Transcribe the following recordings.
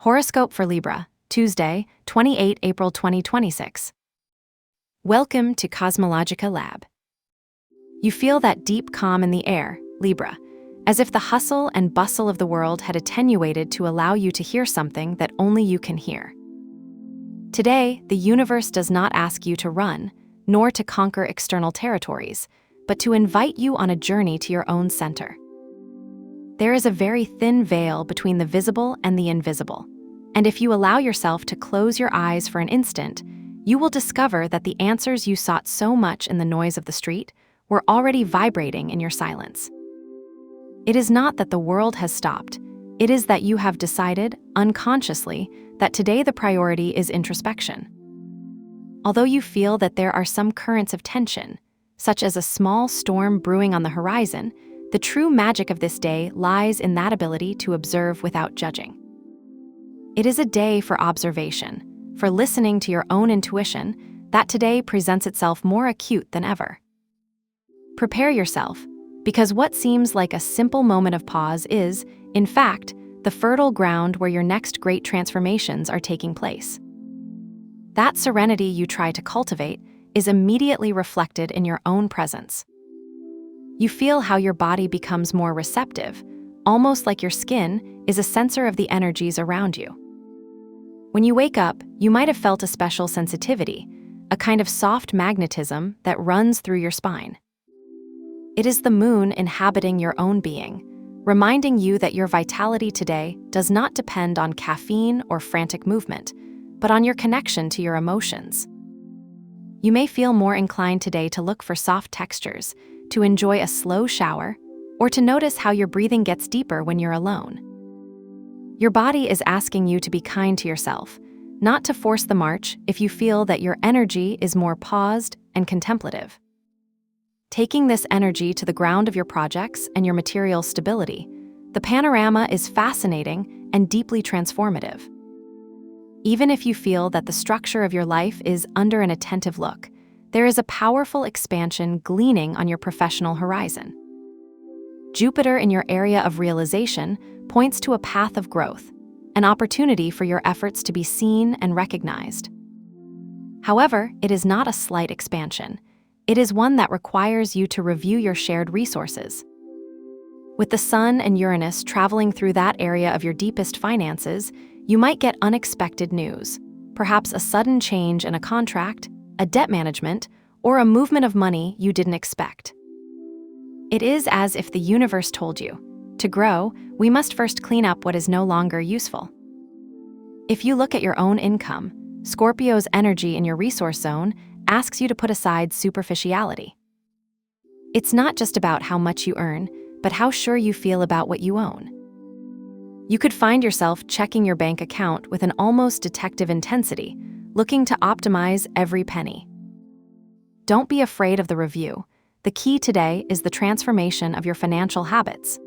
Horoscope for Libra, Tuesday, 28 April 2026. Welcome to CosmologicaLab. You feel that deep calm in the air, Libra, as if the hustle and bustle of the world had attenuated to allow you to hear something that only you can hear. Today, the universe does not ask you to run, nor to conquer external territories, but to invite you on a journey to your own center. There is a very thin veil between the visible and the invisible, and if you allow yourself to close your eyes for an instant, you will discover that the answers you sought so much in the noise of the street were already vibrating in your silence. It is not that the world has stopped, it is that you have decided, unconsciously, that today the priority is introspection. Although you feel that there are some currents of tension, such as a small storm brewing on the horizon, the true magic of this day lies in that ability to observe without judging. It is a day for observation, for listening to your own intuition, that today presents itself more acute than ever. Prepare yourself, because what seems like a simple moment of pause is, in fact, the fertile ground where your next great transformations are taking place. That serenity you try to cultivate is immediately reflected in your own presence. You feel how your body becomes more receptive, almost like your skin is a sensor of the energies around you. When you wake up, you might have felt a special sensitivity, a kind of soft magnetism that runs through your spine. It is the moon inhabiting your own being, reminding you that your vitality today does not depend on caffeine or frantic movement, but on your connection to your emotions. You may feel more inclined today to look for soft textures, to enjoy a slow shower, or to notice how your breathing gets deeper when you're alone. Your body is asking you to be kind to yourself, not to force the march if you feel that your energy is more paused and contemplative. Taking this energy to the ground of your projects and your material stability, the panorama is fascinating and deeply transformative. Even if you feel that the structure of your life is under an attentive look, there is a powerful expansion gleaning on your professional horizon. Jupiter in your area of realization points to a path of growth, an opportunity for your efforts to be seen and recognized. However, it is not a slight expansion. It is one that requires you to review your shared resources. With the Sun and Uranus traveling through that area of your deepest finances, you might get unexpected news, perhaps a sudden change in a contract, a debt management, or a movement of money you didn't expect. It is as if the universe told you, to grow, we must first clean up what is no longer useful. If you look at your own income, Scorpio's energy in your resource zone asks you to put aside superficiality. It's not just about how much you earn, but how sure you feel about what you own. You could find yourself checking your bank account with an almost detective intensity, looking to optimize every penny. Don't be afraid of the review. The key today is the transformation of your financial habits.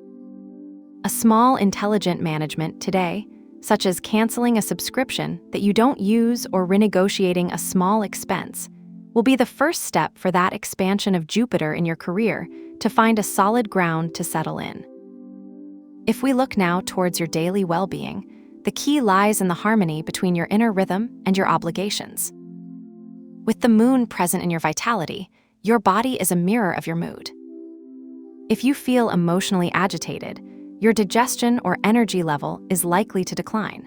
A small, intelligent management today, such as canceling a subscription that you don't use or renegotiating a small expense, will be the first step for that expansion of Jupiter in your career to find a solid ground to settle in. If we look now towards your daily well-being, the key lies in the harmony between your inner rhythm and your obligations. With the moon present in your vitality, your body is a mirror of your mood. If you feel emotionally agitated, your digestion or energy level is likely to decline.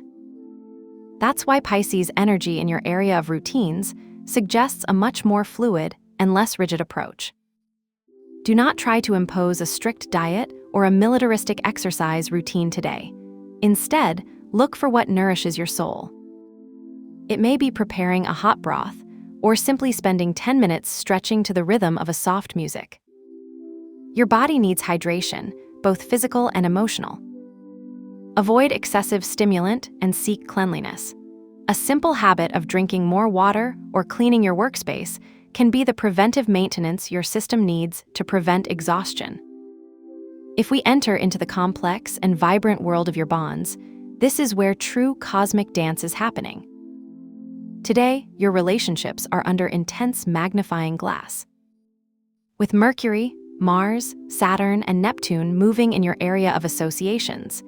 That's why Pisces energy in your area of routines suggests a much more fluid and less rigid approach. Do not try to impose a strict diet or a militaristic exercise routine today. Instead, look for what nourishes your soul. It may be preparing a hot broth or simply spending 10 minutes stretching to the rhythm of a soft music. Your body needs hydration, both physical and emotional. Avoid excessive stimulant and seek cleanliness. A simple habit of drinking more water or cleaning your workspace can be the preventive maintenance your system needs to prevent exhaustion. If we enter into the complex and vibrant world of your bonds, this is where true cosmic dance is happening. Today, your relationships are under intense magnifying glass. With Mercury, Mars, Saturn, and Neptune moving in your area of associations,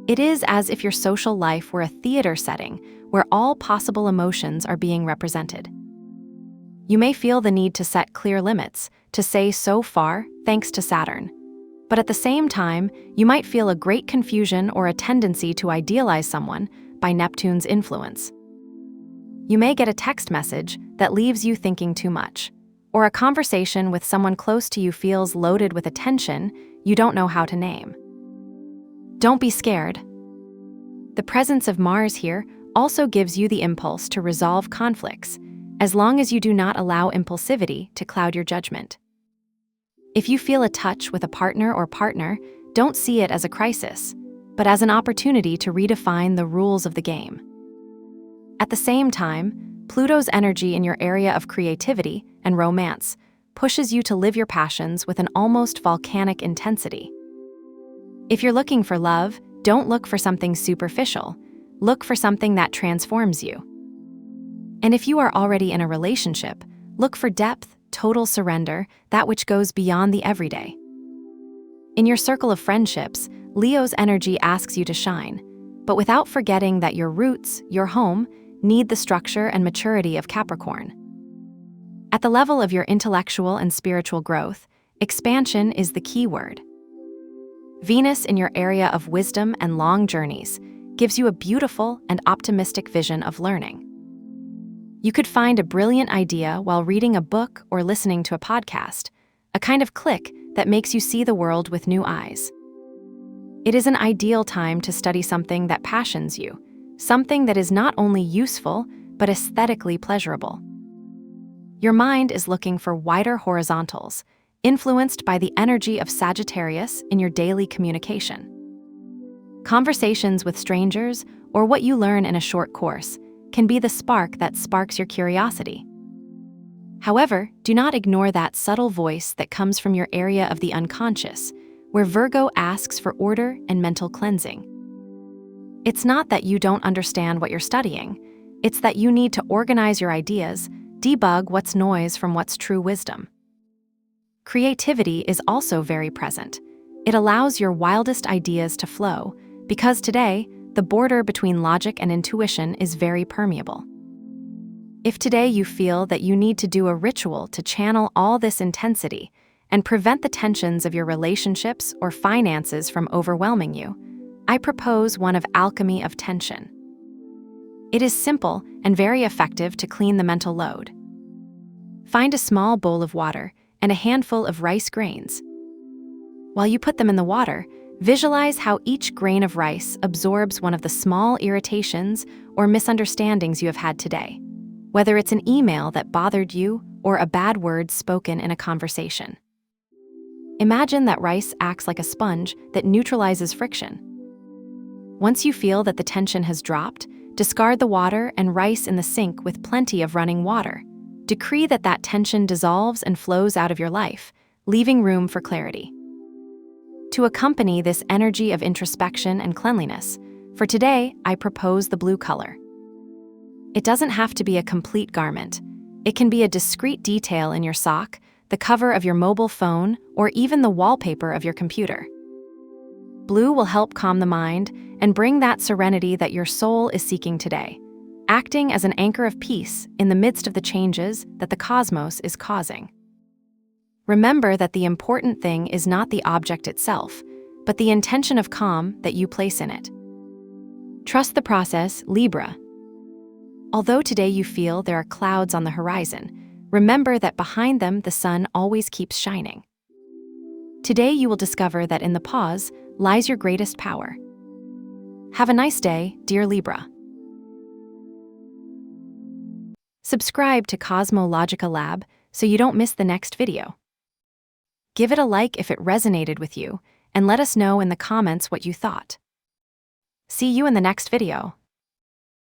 It is as if your social life were a theater setting where all possible emotions are being represented. You may feel the need to set clear limits, to say so far, thanks to Saturn. But at the same time, you might feel a great confusion or a tendency to idealize someone by Neptune's influence. You may get a text message that leaves you thinking too much, or a conversation with someone close to you feels loaded with attention you don't know how to name. Don't be scared. The presence of Mars here also gives you the impulse to resolve conflicts, as long as you do not allow impulsivity to cloud your judgment. If you feel a touch with a partner or partner, don't see it as a crisis, but as an opportunity to redefine the rules of the game. At the same time, Pluto's energy in your area of creativity and romance pushes you to live your passions with an almost volcanic intensity. If you're looking for love, don't look for something superficial. Look for something that transforms you. And if you are already in a relationship, look for depth, total surrender, that which goes beyond the everyday. In your circle of friendships, Leo's energy asks you to shine, but without forgetting that your roots, your home, need the structure and maturity of Capricorn. At the level of your intellectual and spiritual growth, expansion is the key word. Venus in your area of wisdom and long journeys gives you a beautiful and optimistic vision of learning. You could find a brilliant idea while reading a book or listening to a podcast, a kind of click that makes you see the world with new eyes. It is an ideal time to study something that passions you, something that is not only useful, but aesthetically pleasurable. Your mind is looking for wider horizontals, influenced by the energy of Sagittarius in your daily communication. Conversations with strangers, or what you learn in a short course, can be the spark that sparks your curiosity. However, do not ignore that subtle voice that comes from your area of the unconscious, where Virgo asks for order and mental cleansing. It's not that you don't understand what you're studying, it's that you need to organize your ideas, debug what's noise from what's true wisdom. Creativity is also very present. It allows your wildest ideas to flow, because today, the border between logic and intuition is very permeable. If today you feel that you need to do a ritual to channel all this intensity and prevent the tensions of your relationships or finances from overwhelming you, I propose one of alchemy of tension. It is simple and very effective to clean the mental load. Find a small bowl of water and a handful of rice grains. While you put them in the water, visualize how each grain of rice absorbs one of the small irritations or misunderstandings you have had today, whether it's an email that bothered you or a bad word spoken in a conversation. Imagine that rice acts like a sponge that neutralizes friction. Once you feel that the tension has dropped, discard the water and rice in the sink with plenty of running water. Decree that that tension dissolves and flows out of your life, leaving room for clarity. To accompany this energy of introspection and cleanliness, for today, I propose the blue color. It doesn't have to be a complete garment. It can be a discrete detail in your sock, the cover of your mobile phone, or even the wallpaper of your computer. Blue will help calm the mind and bring that serenity that your soul is seeking today, acting as an anchor of peace in the midst of the changes that the cosmos is causing. Remember that the important thing is not the object itself, but the intention of calm that you place in it. Trust the process, Libra. Although today you feel there are clouds on the horizon, remember that behind them the sun always keeps shining. Today you will discover that in the pause lies your greatest power. Have a nice day, dear Libra. Subscribe to CosmologicaLab so you don't miss the next video. Give it a like if it resonated with you, and let us know in the comments what you thought. See you in the next video.